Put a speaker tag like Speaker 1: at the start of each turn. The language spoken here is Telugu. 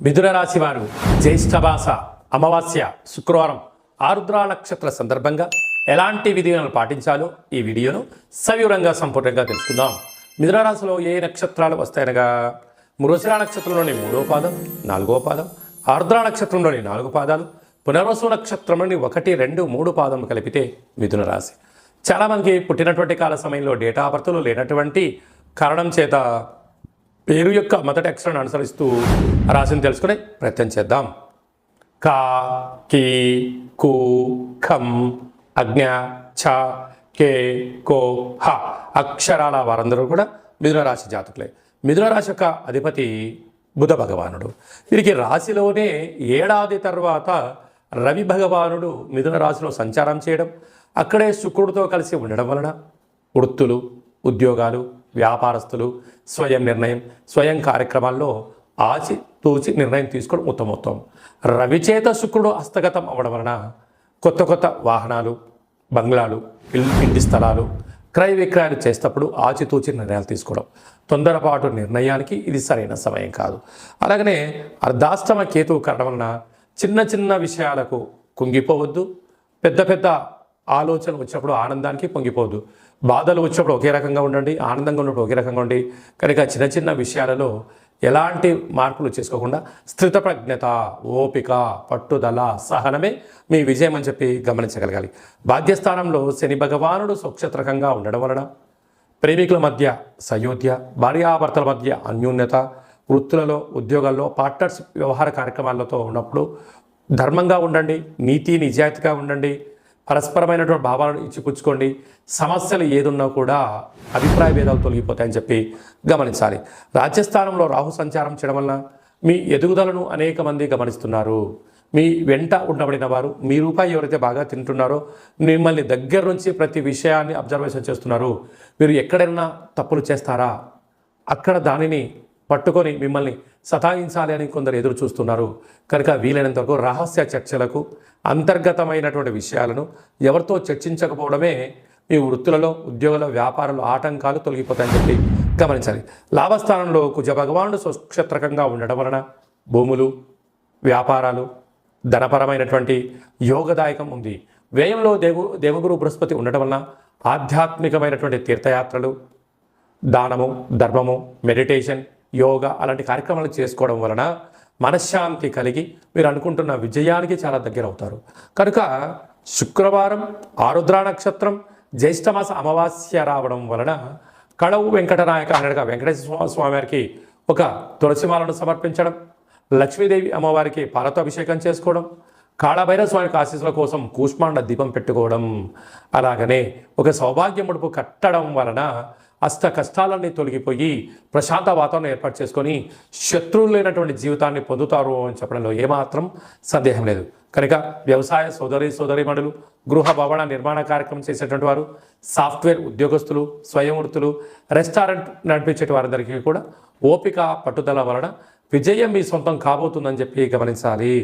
Speaker 1: మిథున రాశి వారు జ్యేష్ఠమాస అమావాస్య శుక్రవారం ఆరుద్ర నక్షత్ర సందర్భంగా ఎలాంటి విధులను పాటించాలో ఈ వీడియోను సవివరంగా సంపూర్ణంగా తెలుసుకుందాం. మిథున రాశిలో ఏ నక్షత్రాలు వస్తాయనగా మృగశిర నక్షత్రంలోని 3వ పాదం 4వ పాదం, ఆరుద్ర నక్షత్రంలోని 4 పాదాలు, పునర్వసు నక్షత్రంలోని 1, 2, 3 పాదం కలిపితే మిథున రాశి. చాలామందికి పుట్టినటువంటి కాల సమయంలో డేటా ఆఫ్ బర్త్లు లేనటువంటి కారణం చేత పేరు యొక్క మొదటి అక్షరాన్ని అనుసరిస్తూ రాశిని తెలుసుకునే ప్రయత్నం చేద్దాం. కా, కీ, కు, ఖం, అజ్ఞ, ఛ, కే, కో, హ అక్షరాల వారందరూ కూడా మిథున రాశి జాతకులే. మిథున రాశి యొక్క అధిపతి బుధ భగవానుడు. వీరికి రాశిలోనే ఏడాది తర్వాత రవి భగవానుడు మిథున రాశిలో సంచారం చేయడం, అక్కడే శుక్రుడితో కలిసి ఉండడం వలన వృత్తులు, ఉద్యోగాలు, వ్యాపారస్తులు స్వయం నిర్ణయం, స్వయం కార్యక్రమాల్లో ఆచితూచి నిర్ణయం తీసుకోవడం ఉత్తమోత్తమం. రవిచేత శుక్రుడు హస్తగతం అవ్వడం వలన కొత్త కొత్త వాహనాలు, బంగ్లాలు, ఇంటి స్థలాలు క్రయ విక్రయాలు చేసేటప్పుడు ఆచితూచి నిర్ణయాలు తీసుకోవడం. తొందరపాటు నిర్ణయానికి ఇది సరైన సమయం కాదు. అలాగనే అర్ధాష్టమ కేతువు కారణం వలన చిన్న చిన్న విషయాలకు కుంగిపోవద్దు. పెద్ద పెద్ద ఆలోచనలు వచ్చినప్పుడు ఆనందానికి పొంగిపోవద్దు. బాధలు వచ్చినప్పుడు ఒకే రకంగా ఉండండి, ఆనందంగా ఉన్నప్పుడు ఒకే రకంగా ఉండి. కనుక చిన్న చిన్న విషయాలలో ఎలాంటి మార్పులు చేసుకోకుండా స్థితప్రజ్ఞత, ఓపిక, పట్టుదల, సహనమే మీ విజయం అని చెప్పి గమనించగలగాలి. భాగ్యస్థానంలో శని భగవానుడు స్వక్షత్రకంగా ఉండడం వలన ప్రేమికుల మధ్య సయోధ్య, భార్యాభర్తల మధ్య అన్యోన్యత, వృత్తులలో, ఉద్యోగాల్లో, పార్ట్నర్షిప్ వ్యవహార కార్యక్రమాలతో ఉన్నప్పుడు ధర్మంగా ఉండండి, నీతి నిజాయితీగా ఉండండి, పరస్పరమైనటువంటి భావాలను ఇచ్చిపుచ్చుకోండి. సమస్యలు ఏదున్నా కూడా అభిప్రాయ భేదాలు తొలగిపోతాయని చెప్పి గమనించాలి. రాజ్యస్థానంలో రాహు సంచారం చేయడం వల్ల మీ ఎదుగుదలను అనేక మంది గమనిస్తున్నారు. మీ వెంట ఉండబడిన వారు, మీ రూపాయి ఎవరైతే బాగా తింటున్నారో మిమ్మల్ని దగ్గర నుంచి ప్రతి విషయాన్ని అబ్జర్వేషన్ చేస్తున్నారు. మీరు ఎక్కడైనా తప్పులు చేస్తారా, అక్కడ దానిని పట్టుకొని మిమ్మల్ని సతాయించాలి అని కొందరు ఎదురు చూస్తున్నారు. కనుక వీలైనంత వరకు రహస్య చర్చలకు, అంతర్గతమైనటువంటి విషయాలను ఎవరితో చర్చించకపోవడమే మీ వృత్తులలో, ఉద్యోగాల, వ్యాపారాలు ఆటంకాలు తొలగిపోతాయని చెప్పి గమనించాలి. లాభస్థానంలో కుజ భగవానుడు స్వక్షత్రకంగా ఉండడం వలన భూములు, వ్యాపారాలు, ధనపరమైనటువంటి యోగదాయకం ఉంది. వ్యయంలో దేవగురు బృహస్పతి ఉండడం వలన ఆధ్యాత్మికమైనటువంటి తీర్థయాత్రలు, దానము, ధర్మము, మెడిటేషన్, యోగా అలాంటి కార్యక్రమాలు చేసుకోవడం వలన మనశ్శాంతి కలిగి మీరు అనుకుంటున్న విజయానికి చాలా దగ్గర అవుతారు. కనుక శుక్రవారం ఆరుద్ర నక్షత్రం జ్యేష్ఠమాస అమావాస్య రావడం వలన కళవు వెంకటనాయక అనగా వెంకటేశ్వర స్వామి వారికి ఒక తులసిమాలను సమర్పించడం, లక్ష్మీదేవి అమ్మవారికి పాలతో అభిషేకం చేసుకోవడం, కాళభైరవ స్వామికి ఆశీస్సుల కోసం కూష్మాండ దీపం పెట్టుకోవడం, అలాగనే ఒక సౌభాగ్య ముడుపు కట్టడం వలన అష్ట కష్టాలన్నీ తొలగిపోయి ప్రశాంత వాతావరణం ఏర్పాటు చేసుకొని శత్రువులు లేనటువంటి జీవితాన్ని పొందుతారు అని చెప్పడంలో ఏమాత్రం సందేహం లేదు. కనుక వ్యవసాయ సోదరీమణులు, గృహ భవన నిర్మాణ కార్యక్రమం చేసేటువంటి వారు, సాఫ్ట్వేర్ ఉద్యోగస్తులు, స్వయం వృత్తులు, రెస్టారెంట్ నడిపించే వారందరికీ కూడా ఓపిక, పట్టుదల వలన విజయం మీ సొంతం కాబోతుందని చెప్పి గమనించాలి.